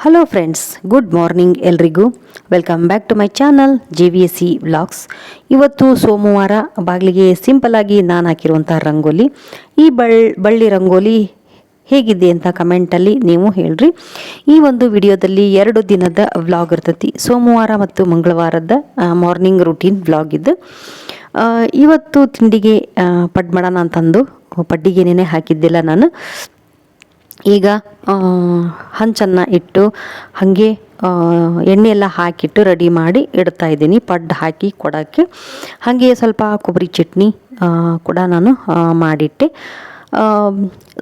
Hello friends, good morning ಎಲ್ರಿಗೂ. Welcome back to my channel JVSC vlogs. ಇವತ್ತು ಸೋಮವಾರ, ಬಾಗಿಲಿಗೆ ಸಿಂಪಲ್ಲಾಗಿ ನಾನು ಹಾಕಿರುವಂಥ ರಂಗೋಲಿ. ಈ ಬಳ್ಳಿ ರಂಗೋಲಿ ಹೇಗಿದೆ ಅಂತ ಕಮೆಂಟಲ್ಲಿ ನೀವು ಹೇಳ್ರಿ. ಈ ಒಂದು ವಿಡಿಯೋದಲ್ಲಿ 2 ದಿನದ ವ್ಲಾಗ್ ಇರ್ತೈತಿ. ಸೋಮವಾರ ಮತ್ತು ಮಂಗಳವಾರದ ಮಾರ್ನಿಂಗ್ ರೂಟೀನ್ ವ್ಲಾಗ್ ಇದು. ಇವತ್ತು ತಿಂಡಿಗೆ ಪಡ್ ಮಾಡೋಣ ಅಂತಂದು ಪಡ್ಡಿಗೆ ನೆನೆ ಹಾಕಿದ್ದಿಲ್ಲ ನಾನು. ಈಗ ಹಂಚನ್ನು ಇಟ್ಟು ಹಾಗೆ ಎಣ್ಣೆ ಎಲ್ಲ ಹಾಕಿಟ್ಟು ರೆಡಿ ಮಾಡಿ ಇಡ್ತಾ ಇದ್ದೀನಿ ಪಡ್ಡು ಹಾಕಿ ಕೊಡೋಕ್ಕೆ. ಹಾಗೆ ಸ್ವಲ್ಪ ಕೊಬ್ಬರಿ ಚಟ್ನಿ ಕೂಡ ನಾನು ಮಾಡಿಟ್ಟೆ.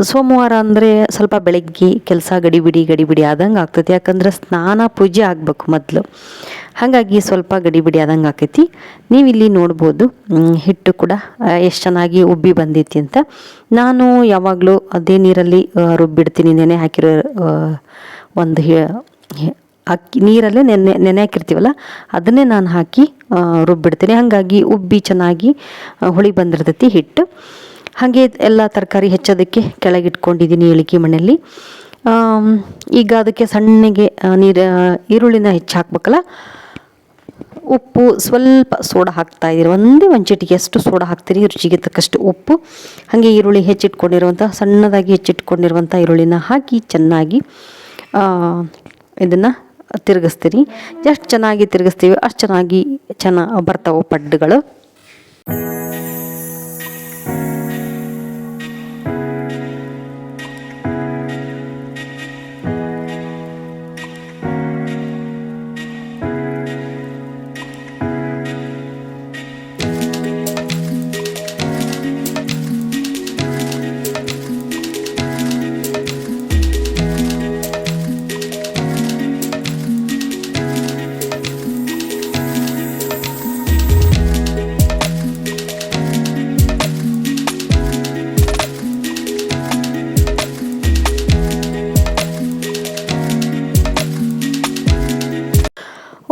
ಸೋಮವಾರ ಅಂದರೆ ಸ್ವಲ್ಪ ಬೆಳಗ್ಗೆ ಕೆಲಸ ಗಡಿಬಿಡಿ ಆದಂಗೆ ಆಗ್ತೈತಿ. ಯಾಕಂದ್ರೆ ಸ್ನಾನ ಪೂಜೆ ಆಗಬೇಕು ಮೊದಲು, ಹಾಗಾಗಿ ಸ್ವಲ್ಪ ಗಡಿಬಿಡಿ ಆದಂಗೆ ಆಕೈತಿ. ನೀವಿಲ್ಲಿ ನೋಡ್ಬೋದು ಹಿಟ್ಟು ಕೂಡ ಎಷ್ಟು ಚೆನ್ನಾಗಿ ಉಬ್ಬಿ ಬಂದೈತಿ ಅಂತ. ನಾನು ಯಾವಾಗಲೂ ಅದೇ ನೀರಲ್ಲಿ ರುಬ್ಬಿಡ್ತೀನಿ. ನೆನೆ ಹಾಕಿರೋ ಒಂದು ಅಕ್ಕಿ ನೀರಲ್ಲೇ ನೆನೆ ಹಾಕಿರ್ತೀವಲ್ಲ, ಅದನ್ನೇ ನಾನು ಹಾಕಿ ರುಬ್ಬಿಡ್ತೀನಿ. ಹಾಗಾಗಿ ಉಬ್ಬಿ ಚೆನ್ನಾಗಿ ಹುಳಿ ಬಂದಿರ್ತೈತಿ ಹಿಟ್ಟು. ಹಾಗೆ ಎಲ್ಲ ತರಕಾರಿ ಹೆಚ್ಚೋದಕ್ಕೆ ಕೆಳಗಿಟ್ಕೊಂಡಿದ್ದೀನಿ ಇಳಿಕೆ ಮಣ್ಣಲ್ಲಿ. ಈಗ ಅದಕ್ಕೆ ಸಣ್ಣಗೆ ಈರುಳ್ಳಿನ ಹೆಚ್ಚು ಹಾಕ್ಬೇಕಲ್ಲ. ಉಪ್ಪು ಸ್ವಲ್ಪ ಸೋಡಾ ಹಾಕ್ತಾಯಿದ್ದೀರಿ, ಒಂದು ಚಿಟಿಕೆ ಅಷ್ಟು ಸೋಡಾ ಹಾಕ್ತೀರಿ, ರುಚಿಗೆ ತಕ್ಕಷ್ಟು ಉಪ್ಪು. ಹಾಗೆ ಈರುಳ್ಳಿ ಸಣ್ಣದಾಗಿ ಹೆಚ್ಚಿಟ್ಕೊಂಡಿರುವಂಥ ಈರುಳ್ಳಿನ ಹಾಕಿ ಚೆನ್ನಾಗಿ ಇದನ್ನು ತಿರುಗಿಸ್ತೀನಿ. ಎಷ್ಟು ಚೆನ್ನಾಗಿ ತಿರುಗಿಸ್ತೀವಿ ಅಷ್ಟು ಚೆನ್ನಾಗಿ ಬರ್ತಾವೆ ಪಡ್ಡುಗಳು.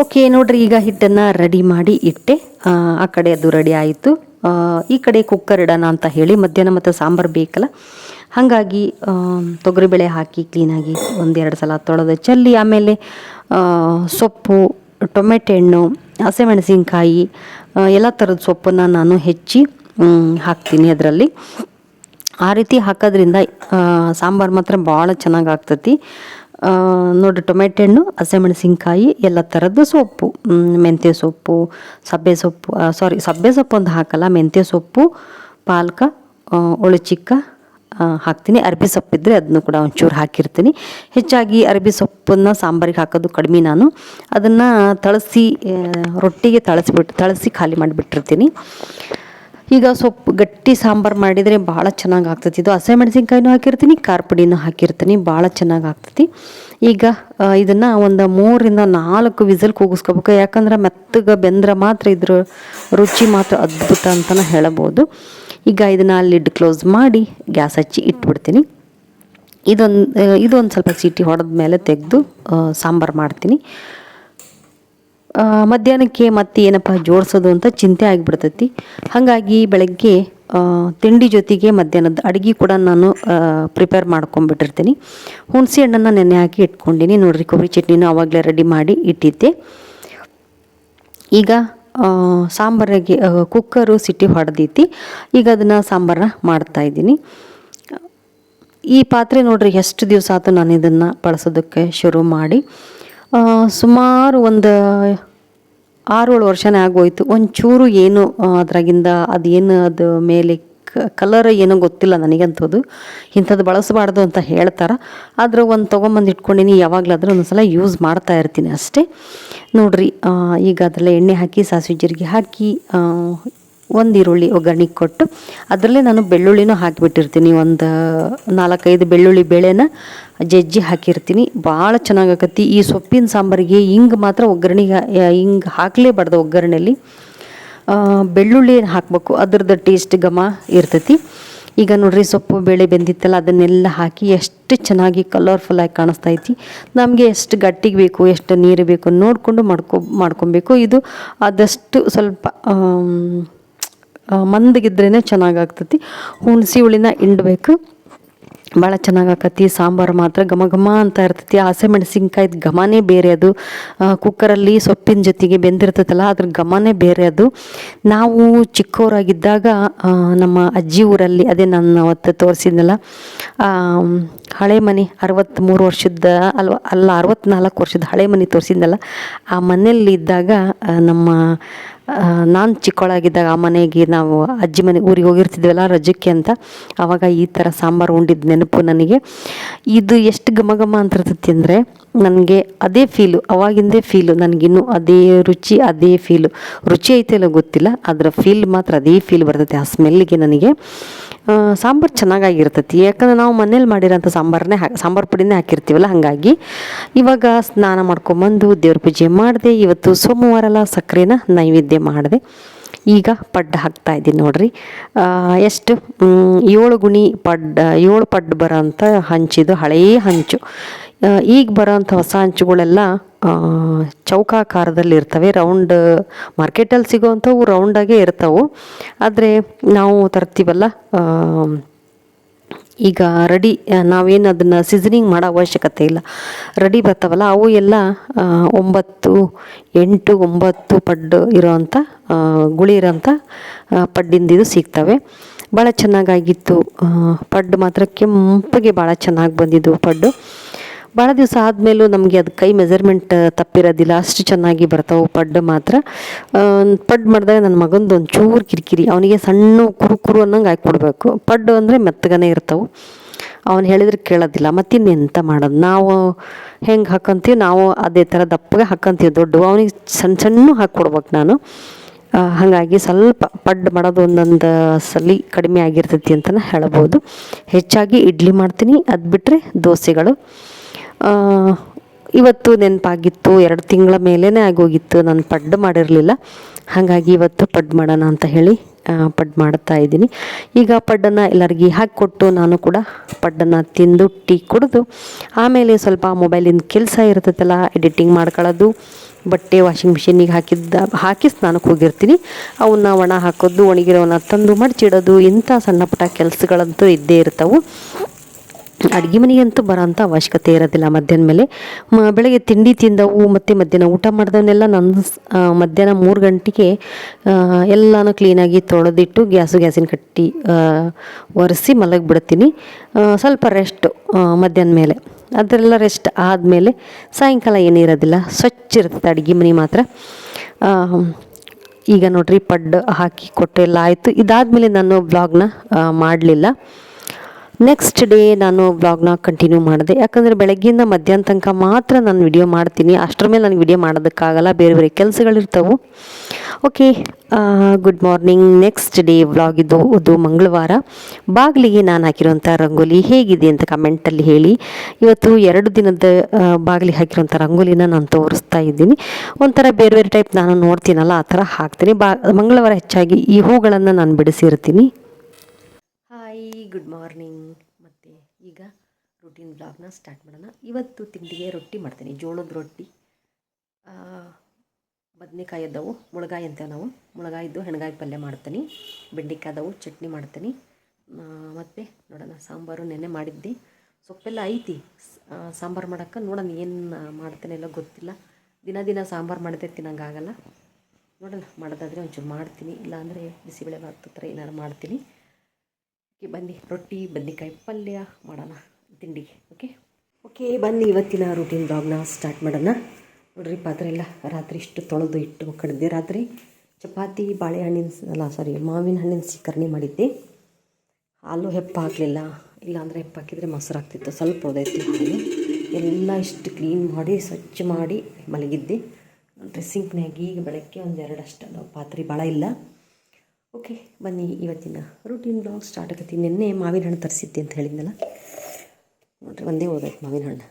ಓಕೆ ನೋಡ್ರಿ, ಈಗ ಹಿಟ್ಟನ್ನು ರೆಡಿ ಮಾಡಿ ಇಟ್ಟೆ. ಆ ಕಡೆ ಅದು ರೆಡಿ ಆಯಿತು. ಈ ಕಡೆ ಕುಕ್ಕರ್ ಇಡೋಣ ಅಂತ ಹೇಳಿ ಮಧ್ಯಾಹ್ನ ಮತ್ತು ಸಾಂಬಾರು ಬೇಕಲ್ಲ, ಹಾಗಾಗಿ ತೊಗರಿಬೇಳೆ ಹಾಕಿ ಕ್ಲೀನಾಗಿ 1-2 ಸಲ ತೊಳೆದು ಚೆಲ್ಲಿ, ಆಮೇಲೆ ಸೊಪ್ಪು, ಟೊಮೆಟೊ ಹಣ್ಣು, ಹಸಿಮೆಣಸಿನ್ಕಾಯಿ ಎಲ್ಲ ಥರದ ಸೊಪ್ಪನ್ನು ನಾನು ಹೆಚ್ಚಿ ಹಾಕ್ತೀನಿ ಅದರಲ್ಲಿ. ಆ ರೀತಿ ಹಾಕೋದ್ರಿಂದ ಸಾಂಬಾರು ಮಾತ್ರ ಭಾಳ ಚೆನ್ನಾಗಿ ಆಗ್ತೈತಿ. ನೋಡಿ, ಟೊಮೆಟೊ ಹಣ್ಣು, ಹಸಿಮೆಣಸಿನ್ಕಾಯಿ, ಎಲ್ಲ ಥರದ್ದು ಸೊಪ್ಪು, ಮೆಂತ್ಯ ಸೊಪ್ಪು, ಸಬ್ಬೆ ಸೊಪ್ಪು ಒಂದು ಹಾಕಲ್ಲ, ಮೆಂತ್ಯ ಸೊಪ್ಪು, ಪಾಲಕ, ಒಳಚಿಕ್ಕ ಹಾಕ್ತೀನಿ. ಅರಬಿ ಸೊಪ್ಪಿದ್ರೆ ಅದನ್ನು ಕೂಡ ಒಂಚೂರು ಹಾಕಿರ್ತೀನಿ. ಹೆಚ್ಚಾಗಿ ಅರಬಿ ಸೊಪ್ಪನ್ನು ಸಾಂಬಾರಿಗೆ ಹಾಕೋದು ಕಡಿಮೆ. ನಾನು ಅದನ್ನು ರೊಟ್ಟಿಗೆ ತಳಸಿ ಖಾಲಿ ಮಾಡಿಬಿಟ್ಟಿರ್ತೀನಿ. ಈಗ ಸೊಪ್ಪು ಗಟ್ಟಿ ಸಾಂಬಾರು ಮಾಡಿದರೆ ಭಾಳ ಚೆನ್ನಾಗಿ ಆಗ್ತೈತಿ. ಇದು ಹಸಿಮೆಣಸಿನ್ಕಾಯಿನೂ ಹಾಕಿರ್ತೀನಿ, ಖಾರ ಪುಡಿನೂ ಹಾಕಿರ್ತೀನಿ, ಭಾಳ ಚೆನ್ನಾಗಿ ಆಗ್ತೈತಿ. ಈಗ ಇದನ್ನು ಒಂದು 3-4 ವಿಸಲ್ ಕೂಗಿಸ್ಕೋಬೇಕು. ಯಾಕಂದ್ರೆ ಮೆತ್ತಗೆ ಬೆಂದ್ರೆ ಮಾತ್ರ ಇದ್ರ ರುಚಿ ಮಾತ್ರ ಅದ್ಭುತ ಅಂತಲೇ ಹೇಳಬಹುದು. ಈಗ ಇದನ್ನು ಲಿಡ್ ಕ್ಲೋಸ್ ಮಾಡಿ ಗ್ಯಾಸ್ ಹಚ್ಚಿ ಇಟ್ಬಿಡ್ತೀನಿ. ಇದೊಂದು ಸ್ವಲ್ಪ ಸೀಟಿ ಹೊಡೆದ ಮೇಲೆ ತೆಗೆದು ಸಾಂಬಾರು ಮಾಡ್ತೀನಿ. ಮಧ್ಯಾಹ್ನಕ್ಕೆ ಮತ್ತೆ ಏನಪ್ಪ ಜೋಡಿಸೋದು ಅಂತ ಚಿಂತೆ ಆಗಿಬಿಡ್ತೈತಿ. ಹಾಗಾಗಿ ಬೆಳಗ್ಗೆ ತಿಂಡಿ ಜೊತೆಗೆ ಮಧ್ಯಾಹ್ನದ ಅಡುಗೆ ಕೂಡ ನಾನು ಪ್ರಿಪೇರ್ ಮಾಡ್ಕೊಂಡ್ಬಿಟ್ಟಿರ್ತೀನಿ. ಹುಣಸೆ ಹಣ್ಣನ್ನು ನೆನೆ ಹಾಕಿ ಇಟ್ಕೊಂಡಿನಿ. ನೋಡಿರಿ, ಕೊಬ್ಬರಿ ಚಟ್ನಿನೂ ಆವಾಗಲೇ ರೆಡಿ ಮಾಡಿ ಇಟ್ಟಿದ್ದೆ. ಈಗ ಸಾಂಬಾರಿಗೆ ಕುಕ್ಕರು ಸಿಟಿ ಹೊಡೆದೈತಿ. ಈಗ ಅದನ್ನು ಸಾಂಬಾರನ್ನ ಮಾಡ್ತಾಯಿದ್ದೀನಿ. ಈ ಪಾತ್ರೆ ನೋಡಿರಿ, ಎಷ್ಟು ದಿವಸ ಆಯ್ತು ನಾನು ಇದನ್ನು ಬಳಸೋದಕ್ಕೆ ಶುರು ಮಾಡಿ. ಸುಮಾರು ಒಂದು 6-7 ವರ್ಷನೇ ಆಗೋಯ್ತು. ಒಂಚೂರು ಏನು ಅದ್ರಾಗಿಂದ ಅದು ಮೇಲೆ ಕಲರ್ ಏನೋ ಗೊತ್ತಿಲ್ಲ ನನಗಂಥದ್ದು. ಇಂಥದ್ದು ಬಳಸಬಾರ್ದು ಅಂತ ಹೇಳ್ತಾರೆ. ಆದ್ರೆ ಒಂದು ತೊಗೊಂಬಂದು ಇಟ್ಕೊಂಡಿನಿ. ಯಾವಾಗಲಾದ್ರೂ ಒಂದೊಂದ್ಸಲ ಯೂಸ್ ಮಾಡ್ತಾ ಇರ್ತೀನಿ ಅಷ್ಟೇ. ನೋಡ್ರಿ, ಈಗ ಅದರಲ್ಲೇ ಎಣ್ಣೆ ಹಾಕಿ, ಸಾಸಿವೆ ಜೀರಿಗೆ ಹಾಕಿ, 1 ಈರುಳ್ಳಿ ಒಗ್ಗರಣೆಗೆ ಕೊಟ್ಟು ಅದರಲ್ಲೇ ನಾನು ಬೆಳ್ಳುಳ್ಳಿನೂ ಹಾಕಿಬಿಟ್ಟಿರ್ತೀನಿ. ಒಂದು 4-5 ಬೆಳ್ಳುಳ್ಳಿ ಬೇಳೆನ ಜಜ್ಜಿ ಹಾಕಿರ್ತೀನಿ. ಭಾಳ ಚೆನ್ನಾಗಾಕತಿ ಈ ಸೊಪ್ಪಿನ ಸಾಂಬಾರಿಗೆ. ಮಾತ್ರ ಒಗ್ಗರಣೆಗೆ ಹಾಕಲೇಬಾರ್ದು. ಒಗ್ಗರಣೆಯಲ್ಲಿ ಬೆಳ್ಳುಳ್ಳಿ ಹಾಕಬೇಕು, ಅದ್ರದ್ದು ಟೇಸ್ಟ್ ಘಮ ಇರ್ತೈತಿ. ಈಗ ನೋಡ್ರಿ, ಸೊಪ್ಪು ಬೇಳೆ ಬೆಂದಿತ್ತಲ್ಲ, ಅದನ್ನೆಲ್ಲ ಹಾಕಿ ಎಷ್ಟು ಚೆನ್ನಾಗಿ ಕಲರ್ಫುಲ್ಲಾಗಿ ಕಾಣಿಸ್ತೈತಿ. ನಮಗೆ ಎಷ್ಟು ಗಟ್ಟಿಗೆ ಬೇಕು, ಎಷ್ಟು ನೀರು ಬೇಕು ನೋಡಿಕೊಂಡು ಮಾಡ್ಕೊಬೇಕು. ಇದು ಆದಷ್ಟು ಸ್ವಲ್ಪ ಮಂದಗಿದ್ರೇ ಚೆನ್ನಾಗಾಗ್ತೈತಿ. ಹುಣಸೆ ಹುಳಿನ ಹಿಂಡಬೇಕು. ಭಾಳ ಚೆನ್ನಾಗಿ ಆಕತಿ. ಸಾಂಬಾರು ಮಾತ್ರ ಘಮ ಘಮ ಅಂತ ಇರ್ತೈತಿ. ಹಸಿಮೆಣಸಿನ್ಕಾಯ್ದು ಘಮನೇ ಬೇರೆ ಅದು. ಕುಕ್ಕರಲ್ಲಿ ಸೊಪ್ಪಿನ ಜೊತೆಗೆ ಬೆಂದಿರ್ತೈತಲ್ಲ ಅದ್ರ ಘಮನೇ ಬೇರೆ ಅದು. ನಾವು ಚಿಕ್ಕವರಾಗಿದ್ದಾಗ ನಮ್ಮ ಅಜ್ಜಿ ಊರಲ್ಲಿ, ಅದೇ ನಾನು ಅವತ್ತು ತೋರಿಸಿದ್ನಲ್ಲ ಹಳೆ ಮನೆ, 63 ವರ್ಷದ ಅಲ್ಲ 64 ವರ್ಷದ ಹಳೆ ಮನೆ ತೋರಿಸಿದ್ನಲ್ಲ, ಆ ಮನೆಯಲ್ಲಿ ಇದ್ದಾಗ ನಮ್ಮ ನಾನು ಚಿಕ್ಕವಳಾಗಿದ್ದಾಗ ಆ ಮನೆಗೆ ನಾವು ಅಜ್ಜಿ ಮನೆ ಊರಿಗೆ ಹೋಗಿರ್ತಿದ್ವಲ್ಲ ರಜಕ್ಕೆ ಅಂತ, ಆವಾಗ ಈ ಥರ ಸಾಂಬಾರು ಉಂಡಿದ್ದು ನೆನಪು ನನಗೆ. ಇದು ಎಷ್ಟು ಘಮ ಘಮ ಅಂತಿರ್ತೈತಿ ಅಂದರೆ ನನಗೆ ಅದೇ ಫೀಲು, ಅವಾಗಿಂದೇ ಫೀಲು, ನನಗಿನ್ನೂ ಅದೇ ರುಚಿ, ಅದೇ ಫೀಲು. ರುಚಿ ಐತೆಲ್ಲ ಗೊತ್ತಿಲ್ಲ, ಅದರ ಫೀಲ್ ಮಾತ್ರ ಅದೇ ಫೀಲ್ ಬರ್ತೈತಿ ಆ ಸ್ಮೆಲ್ಲಿಗೆ ನನಗೆ. ಸಾಂಬಾರು ಚೆನ್ನಾಗಾಗಿರ್ತೈತಿ, ಯಾಕಂದ್ರೆ ನಾವು ಮನೇಲಿ ಮಾಡಿರೋಂಥ ಸಾಂಬಾರು ಪುಡಿನೇ ಹಾಕಿರ್ತೀವಲ್ಲ. ಹಾಗಾಗಿ ಇವಾಗ ಸ್ನಾನ ಮಾಡ್ಕೊಂಬಂದು ದೇವ್ರ ಪೂಜೆ ಮಾಡಿದೆ. ಇವತ್ತು ಸೋಮವಾರ ಅಲ್ಲ, ಸಕ್ಕರೆನ ನೈವೇದ್ಯ ಮಾಡಿದೆ. ಈಗ ಪಡ್ಡು ಹಾಕ್ತಾಯಿದ್ದೀನಿ ನೋಡ್ರಿ. ಎಷ್ಟು 7 ಗುಣಿ ಪಡ್ಡು, 7 ಪಡ್ಡು ಬರೋಂಥ ಹಂಚಿದು ಹಳೆಯ ಹಂಚು. ಈಗ ಬರೋಂಥ ಹೊಸ ಹಂಚುಗಳೆಲ್ಲ ಚೌಕಾಕಾರದಲ್ಲಿ ಇರ್ತವೆ. ರೌಂಡ್ ಮಾರ್ಕೆಟಲ್ಲಿ ಸಿಗೋವಂಥವು ರೌಂಡಾಗೇ ಇರ್ತವೆ. ಆದರೆ ನಾವು ತರ್ತೀವಲ್ಲ ಈಗ ರೆಡಿ, ನಾವೇನು ಅದನ್ನು ಸೀಸನಿಂಗ್ ಮಾಡೋ ಅವಶ್ಯಕತೆ ಇಲ್ಲ, ರೆಡಿ ಬರ್ತಾವಲ್ಲ ಅವು ಎಲ್ಲ 9, 8, 9 ಪಡ್ಡು ಇರೋವಂಥ ಗುಳಿ ಇರೋಂಥ ಪಡ್ಡಿಂದಿದು ಸಿಗ್ತವೆ. ಭಾಳ ಚೆನ್ನಾಗಾಗಿತ್ತು ಪಡ್ಡು ಮಾತ್ರ. ಕೆಂಪಗೆ ಭಾಳ ಚೆನ್ನಾಗಿ ಬಂದಿದ್ದು ಪಡ್ಡು. ಭಾಳ ದಿವಸ ಆದಮೇಲೂ ನಮಗೆ ಅದು ಕೈ ಮೆಜರ್ಮೆಂಟ್ ತಪ್ಪಿರೋದಿಲ್ಲ, ಅಷ್ಟು ಚೆನ್ನಾಗಿ ಬರ್ತಾವೆ ಪಡ್ಡು ಮಾತ್ರ. ಪಡ್ಡು ಮಾಡಿದಾಗ ನನ್ನ ಮಗಂದು ಒಂಚೂರು ಕಿರಿಕಿರಿ, ಅವನಿಗೆ ಸಣ್ಣ ಕುರು ಅನ್ನಂಗೆ ಹಾಕ್ಕೊಡ್ಬೇಕು. ಪಡ್ಡು ಅಂದರೆ ಮೆತ್ತಗನೇ ಇರ್ತಾವೆ, ಅವನು ಹೇಳಿದ್ರೆ ಕೇಳೋದಿಲ್ಲ. ಮತ್ತಿನ್ನೆಂತ ಮಾಡೋದು, ನಾವು ಹೆಂಗೆ ಹಾಕ್ಕಂತೀವಿ ನಾವು ಅದೇ ಥರ ದಪ್ಪಗೆ ಹಾಕ್ಕಂತೀವಿ. ದೊಡ್ಡವು ಅವನಿಗೆ ಸಣ್ಣ ಹಾಕ್ಕೊಡ್ಬೇಕು ನಾನು. ಹಾಗಾಗಿ ಸ್ವಲ್ಪ ಪಡ್ಡು ಮಾಡೋದು ಒಂದೊಂದು ಸಲ ಕಡಿಮೆ ಆಗಿರ್ತೈತಿ ಅಂತಲೇ ಹೇಳ್ಬೋದು. ಹೆಚ್ಚಾಗಿ ಇಡ್ಲಿ ಮಾಡ್ತೀನಿ, ಅದು ಬಿಟ್ಟರೆ ದೋಸೆಗಳು. ಇವತ್ತು ನೆನಪಾಗಿತ್ತು, 2 ತಿಂಗಳ ಮೇಲೇ ಆಗೋಗಿತ್ತು ನಾನು ಪಡ್ಡು ಮಾಡಿರಲಿಲ್ಲ. ಹಾಗಾಗಿ ಇವತ್ತು ಪಡ್ಡು ಮಾಡೋಣ ಅಂತ ಹೇಳಿ ಪಡ್ಡು ಮಾಡ್ತಾ ಇದ್ದೀನಿ. ಈಗ ಪಡ್ಡನ್ನು ಎಲ್ಲರಿಗೆ ಹಾಕಿಕೊಟ್ಟು ನಾನು ಕೂಡ ಪಡ್ಡನ್ನು ತಿಂದು ಟೀ ಕುಡಿದು ಆಮೇಲೆ ಸ್ವಲ್ಪ ಮೊಬೈಲಿಂದ ಕೆಲಸ ಇರ್ತೈತಲ್ಲ, ಎಡಿಟಿಂಗ್ ಮಾಡ್ಕೊಳ್ಳೋದು, ಬಟ್ಟೆ ವಾಷಿಂಗ್ ಮಿಷಿನಿಗೆ ಹಾಕಿ ಸ್ನಾನಕ್ಕೆ ಹೋಗಿರ್ತೀನಿ. ಅವನ್ನ ಒಣ ಹಾಕೋದು, ಒಣಗಿರೋವನ್ನ ತಂದು ಮಡಚಿಡೋದು, ಇಂಥ ಸಣ್ಣ ಪುಟ್ಟ ಕೆಲಸಗಳಂತೂ ಇದ್ದೇ ಇರ್ತಾವೆ. ಅಡುಗೆ ಮನೆಗಂತೂ ಬರೋಂಥ ಅವಶ್ಯಕತೆ ಇರೋದಿಲ್ಲ. ಮಧ್ಯಾಹ್ನ ಮೇಲೆ ಬೆಳಗ್ಗೆ ತಿಂಡಿ ತಿಂದವು ಮತ್ತು ಮಧ್ಯಾಹ್ನ ಊಟ ಮಾಡಿದವನ್ನೆಲ್ಲ ನಾನು ಮಧ್ಯಾಹ್ನ 3 ಗಂಟೆಗೆ ಎಲ್ಲನೂ ಕ್ಲೀನಾಗಿ ತೊಳೆದಿಟ್ಟು ಗ್ಯಾಸಿನ ಕಟ್ಟಿ ಒರೆಸಿ ಮಲಗಿಬಿಡ್ತೀನಿ. ಸ್ವಲ್ಪ ರೆಸ್ಟು ಮಧ್ಯಾಹ್ನ ಮೇಲೆ, ಅದರೆಲ್ಲ ರೆಸ್ಟ್ ಆದಮೇಲೆ ಸಾಯಂಕಾಲ ಏನಿರೋದಿಲ್ಲ, ಸ್ವಚ್ಛ ಇರ್ತದೆ ಅಡುಗೆ ಮನೆ ಮಾತ್ರ. ಈಗ ನೋಡ್ರಿ ಪಡ್ಡು ಹಾಕಿ ಕೊಟ್ಟು ಎಲ್ಲ ಆಯಿತು. ಇದಾದಮೇಲೆ ನಾನು ವ್ಲಾಗ್ನ ಮಾಡಲಿಲ್ಲ. ನೆಕ್ಸ್ಟ್ ಡೇ ನಾನು ವ್ಲಾಗ್ನ ಕಂಟಿನ್ಯೂ ಮಾಡಿದೆ. ಯಾಕಂದರೆ ಬೆಳಗ್ಗೆಯಿಂದ ಮಧ್ಯಾಹ್ನ ತನಕ ಮಾತ್ರ ನಾನು ವಿಡಿಯೋ ಮಾಡ್ತೀನಿ, ಅಷ್ಟರ ಮೇಲೆ ನನಗೆ ವಿಡಿಯೋ ಮಾಡೋದಕ್ಕಾಗಲ್ಲ, ಬೇರೆ ಬೇರೆ ಕೆಲಸಗಳಿರ್ತವೆ. Okay, good morning. Next day vlog ಇದು ಮಂಗಳವಾರ. ಬಾಗಿಲಿಗೆ ನಾನು ಹಾಕಿರೋಂಥ ರಂಗೋಲಿ ಹೇಗಿದೆ ಅಂತ ಕಮೆಂಟಲ್ಲಿ ಹೇಳಿ. ಇವತ್ತು 2 ದಿನದ ಬಾಗಿಲಿಗೆ ಹಾಕಿರೋಂಥ ರಂಗೋಲಿನ ನಾನು ತೋರಿಸ್ತಾ ಇದ್ದೀನಿ. ಒಂಥರ ಬೇರೆ ಬೇರೆ ಟೈಪ್ ನಾನು ನೋಡ್ತೀನಲ್ಲ ಆ ಥರ ಹಾಕ್ತೀನಿ. ಮಂಗಳವಾರ ಹೆಚ್ಚಾಗಿ ಈ ಹೂಗಳನ್ನು ನಾನು ಬಿಡಿಸಿರ್ತೀನಿ. Hi, good morning. ಮತ್ತು ಈಗ ರೂಟೀನ್ ಬ್ಲಾಗ್ನ ಸ್ಟಾರ್ಟ್ ಮಾಡೋಣ. ಇವತ್ತು ತಿಂಡಿಗೆ ರೊಟ್ಟಿ ಮಾಡ್ತೀನಿ, ಜೋಳದ ರೊಟ್ಟಿ. ಬದನೆಕಾಯಿ ಅದಾವು, ಮುಳಗಾಯಿ ಅಂತೇವೆ ನಾವು, ಮುಳಗಾಯಿದ್ದು ಹೆಣ್ಗಾಯಿ ಪಲ್ಯ ಮಾಡ್ತೀನಿ. ಬೆಂಡೆಕಾಯಿ ಅದಾವು, ಚಟ್ನಿ ಮಾಡ್ತೀನಿ. ಮತ್ತು ನೋಡೋಣ, ಸಾಂಬಾರು ನೆನೆ ಮಾಡಿದ್ದೆ, ಸೊಪ್ಪೆಲ್ಲ ಐತಿ ಸಾಂಬಾರು ಮಾಡೋಕ್ಕೆ. ನೋಡೋಣ ಏನು ಮಾಡ್ತೇನೆ ಎಲ್ಲ ಗೊತ್ತಿಲ್ಲ. ದಿನ ಸಾಂಬಾರು ಮಾಡಿದ್ರೆ ತಿನ್ನೋಂಗಾಗಲ್ಲ. ನೋಡೋಣ, ಮಾಡೋದಾದರೆ ಒಂಚೂರು ಮಾಡ್ತೀನಿ, ಇಲ್ಲಾಂದರೆ ಬಿಸಿಬೇಳೆ ಭಾತ್ ಥರ ಏನಾರು ಮಾಡ್ತೀನಿ. ಬನ್ನಿ, ರೊಟ್ಟಿ ಬದನೆಕಾಯಿ ಪಲ್ಯ ಮಾಡೋಣ ತಿಂಡಿಗೆ. ಓಕೆ ಬನ್ನಿ, ಇವತ್ತಿನ ರೂಟೀನ್ ಬ್ಲಾಗ್ನ ಸ್ಟಾರ್ಟ್ ಮಾಡೋಣ. ನೋಡ್ರಿ, ಪಾತ್ರೆ ಎಲ್ಲ ರಾತ್ರಿ ಇಷ್ಟು ತೊಳೆದು ಇಟ್ಟು ಕಡಿದೆ. ರಾತ್ರಿ ಚಪಾತಿ ಮಾವಿನ ಹಣ್ಣಿನ ಸೀಕರಣೆ ಮಾಡಿದ್ದೆ. ಹಾಲು ಹಾಕಲಿಲ್ಲ, ಇಲ್ಲಾಂದರೆ ಹಾಕಿದರೆ ಮೊಸರು ಆಗ್ತಿತ್ತು. ಸ್ವಲ್ಪ ಉಳಿದೈತಿ ಹಾಲು. ಎಲ್ಲ ಇಷ್ಟು ಕ್ಲೀನ್ ಮಾಡಿ ಸ್ವಚ್ಛ ಮಾಡಿ ಮಲಗಿದ್ದೆ. ಡ್ರೆಸ್ಸಿಂಗ್ನಾಗ ಈಗ ಬೆಳಗ್ಗೆ 1-2 ಅಷ್ಟು ಪಾತ್ರೆ ಭಾಳ ಇಲ್ಲ. ಓಕೆ ಬನ್ನಿ, ಇವತ್ತಿನ ರೂಟೀನ್ ಬ್ಲಾಗ್ ಸ್ಟಾರ್ಟ್ ಆಗತ್ತಿ. ನಿನ್ನೆ ಮಾವಿನ ಹಣ್ಣು ತರಿಸಿದ್ದೆ ಅಂತ ಹೇಳಿದ್ನಲ್ಲ, ನೋಡಿರಿ ಒಂದೇ ಹೋದೈತೆ ಮಾವಿನ ಹಣ್ಣು.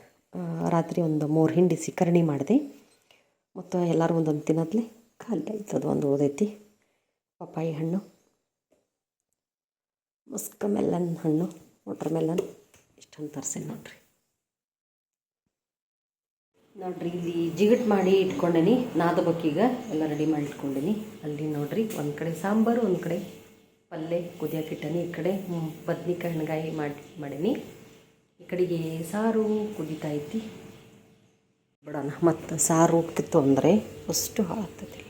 ರಾತ್ರಿ ಒಂದು 3 ಹಿಂಡಿ ಸೀಕರಣೆ ಮಾಡಿದೆ. ಮತ್ತು ಎಲ್ಲರೂ ಒಂದೊಂದು ತಿನ್ನೋದ್ಲೆ ಖಾಲಿ ಆಯ್ತು. ಅದು ಒಂದು ಓದೈತಿ. ಪಪ್ಪಾಯಿ ಹಣ್ಣು, ಮಸ್ಕ ಮೆಲನ್ ಹಣ್ಣು, ವಾಟರ್ ಮೆಲನ್, ಇಷ್ಟೊಂದು ತರಿಸಿ ನೋಡ್ರಿ. ಇಲ್ಲಿ ಜಿಗಟ್ ಮಾಡಿ ಇಟ್ಕೊಂಡೇನಿ. ನಾದಬೇಕೀಗ, ಎಲ್ಲ ರೆಡಿ ಮಾಡಿ ಇಟ್ಕೊಂಡೇನಿ. ಅಲ್ಲಿ ನೋಡ್ರಿ, ಒಂದು ಕಡೆ ಸಾಂಬಾರು, ಒಂದು ಕಡೆ ಪಲ್ಯ ಕುದಿಯೋಕೆ ಇಟ್ಟನಿ. ಈ ಕಡೆ ಬದ್ನಿಕಾಯಿ ಹಣ್ಗಾಯಿ ಮಾಡೀನಿ. ಈ ಕಡೆಗೆ ಸಾರು ಕುದೀತಾ ಐತಿ. ಬಿಡೋಣ, ಮತ್ತು ಸಾರು ಹೋಗ್ತಿತ್ತು ಅಂದರೆ ಅಷ್ಟು ಹಾಳಾಗ್ತದೆ.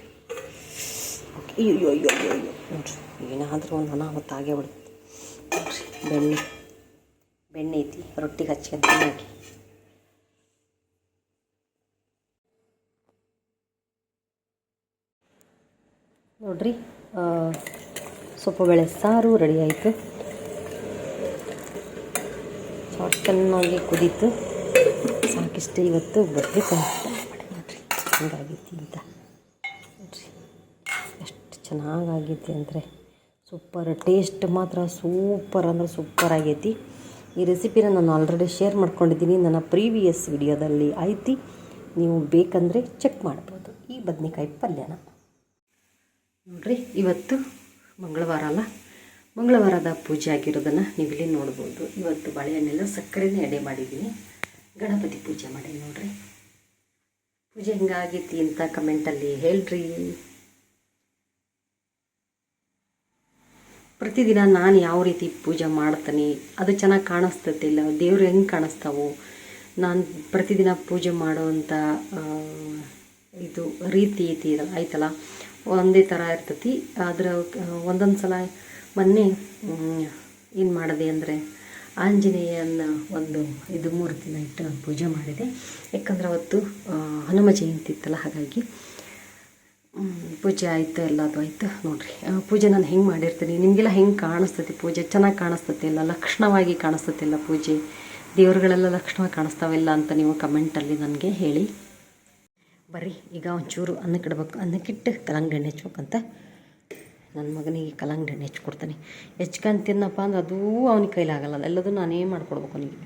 ಅಯ್ಯೋ ಅಯ್ಯೋ ಅಯ್ಯೋ ಅಯ್ಯೋ ನೋಡ್ರಿ, ಏನಾದರೂ ಒಂದು ಅನಾಹುತ ಆಗೇ ಬಿಡುತ್ತೆ ನೋಡ್ರಿ. ಬೆಣ್ಣೆ ಐತಿ, ರೊಟ್ಟಿಗೆ ಹಚ್ಕೊಂತ ಹಾಕಿ ನೋಡ್ರಿ. ಸೊಪ್ಪು ಬೇಳೆ ಸಾರು ರೆಡಿ ಆಯಿತು. ಚೆನ್ನಾಗಿ ಕುದೀತು. ಸಾಕಿಷ್ಟು ಇವತ್ತು ಬದನೆಕಾಯಿ ಮಾಡಿ ನೋಡ್ರಿ ಹೆಂಗಾಗೈತಿ ಅಂತ. ನೋಡ್ರಿ ಎಷ್ಟು ಚೆನ್ನಾಗಾಗೈತಿ ಅಂದರೆ ಸೂಪರ್. ಟೇಸ್ಟ್ ಮಾತ್ರ ಸೂಪರ್ ಅಂದರೆ ಸೂಪರ್ ಆಗೈತಿ. ಈ ರೆಸಿಪಿನ ನಾನು ಆಲ್ರೆಡಿ ಶೇರ್ ಮಾಡ್ಕೊಂಡಿದ್ದೀನಿ ನನ್ನ ಪ್ರೀವಿಯಸ್ ವಿಡಿಯೋದಲ್ಲಿ ಐತಿ, ನೀವು ಬೇಕಂದರೆ ಚೆಕ್ ಮಾಡ್ಬೋದು. ಈ ಬದನೆಕಾಯಿ ಪಲ್ಯನ ನೋಡ್ರಿ. ಇವತ್ತು ಮಂಗಳವಾರ ಅಲ್ಲ, ಮಂಗಳವಾರದ ಪೂಜೆ ಆಗಿರೋದನ್ನು ನೀವಿಲ್ಲಿ ನೋಡ್ಬೋದು. ಇವತ್ತು ಬಾಳೆಹಣ್ಣೆಲ್ಲ ಸಕ್ಕರೆನೇ ಎಡೆ ಮಾಡಿದ್ದೀನಿ. ಗಣಪತಿ ಪೂಜೆ ಮಾಡಿ ನೋಡ್ರಿ. ಪೂಜೆ ಹೆಂಗಾಗೈತಿ ಅಂತ ಕಮೆಂಟಲ್ಲಿ ಹೇಳ್ರಿ. ಪ್ರತಿದಿನ ನಾನು ಯಾವ ರೀತಿ ಪೂಜೆ ಮಾಡ್ತೀನಿ, ಅದು ಚೆನ್ನಾಗಿ ಕಾಣಿಸ್ತತಿಲ್ಲ, ದೇವ್ರು ಹೆಂಗೆ ಕಾಣಿಸ್ತಾವೋ, ನಾನು ಪ್ರತಿದಿನ ಪೂಜೆ ಮಾಡೋವಂಥ ಇದು ರೀತಿ ಐತಿ ಆಯ್ತಲ್ಲ, ಒಂದೇ ಥರ ಇರ್ತೈತಿ. ಆದರೆ ಒಂದೊಂದು ಸಲ ಮೊನ್ನೆ ಏನು ಮಾಡಿದೆ ಅಂದರೆ ಆಂಜನೇಯನ ಒಂದು ಇದು ಮೂರ್ತಿನ ಇಟ್ಟು ನಾನು ಪೂಜೆ ಮಾಡಿದೆ. ಯಾಕಂದರೆ ಅವತ್ತು ಹನುಮ ಜಯಂತಿ ಇತ್ತಲ್ಲ, ಹಾಗಾಗಿ ಪೂಜೆ ಆಯಿತು, ಎಲ್ಲದು ಆಯಿತು. ನೋಡಿರಿ ಪೂಜೆ ನಾನು ಹೆಂಗೆ ಮಾಡಿರ್ತೀನಿ, ನಿಮಗೆಲ್ಲ ಹೆಂಗೆ ಕಾಣಿಸ್ತೈತಿ ಪೂಜೆ, ಚೆನ್ನಾಗಿ ಕಾಣಿಸ್ತೈತಿ ಇಲ್ಲ, ಲಕ್ಷಣವಾಗಿ ಕಾಣಿಸ್ತೈತಿಲ್ಲ ಪೂಜೆ, ದೇವರುಗಳೆಲ್ಲ ಲಕ್ಷಣವಾಗಿ ಕಾಣಿಸ್ತಾವೆಲ್ಲ ಅಂತ ನೀವು ಕಮೆಂಟಲ್ಲಿ ನನಗೆ ಹೇಳಿ. ಬರ್ರಿ ಈಗ ಒಂಚೂರು ಅನ್ನಕ್ಕಿಡ್ಬೇಕು. ಅನ್ನಕ್ಕಿಟ್ಟು ಕಲ್ಲಂಗಡಿ ಎಣ್ಣೆ ಹಚ್ಬೇಕಂತ ನನ್ನ ಮಗನಿಗೆ ಕಲ್ಲಂಗಡಿ ಎಣ್ಣೆ ಹಚ್ಕೊಡ್ತಾನೆ. ಹೆಚ್ಕೊಂಡು ತಿನ್ನಪ್ಪ ಅಂದ್ರೆ ಅದೂ ಅವನಿಗೆ ಕೈಲಾಗಲ್ಲ, ಎಲ್ಲದೂ ನಾನೇ ಮಾಡ್ಕೊಡ್ಬೇಕು ಅವನಿಗೆ.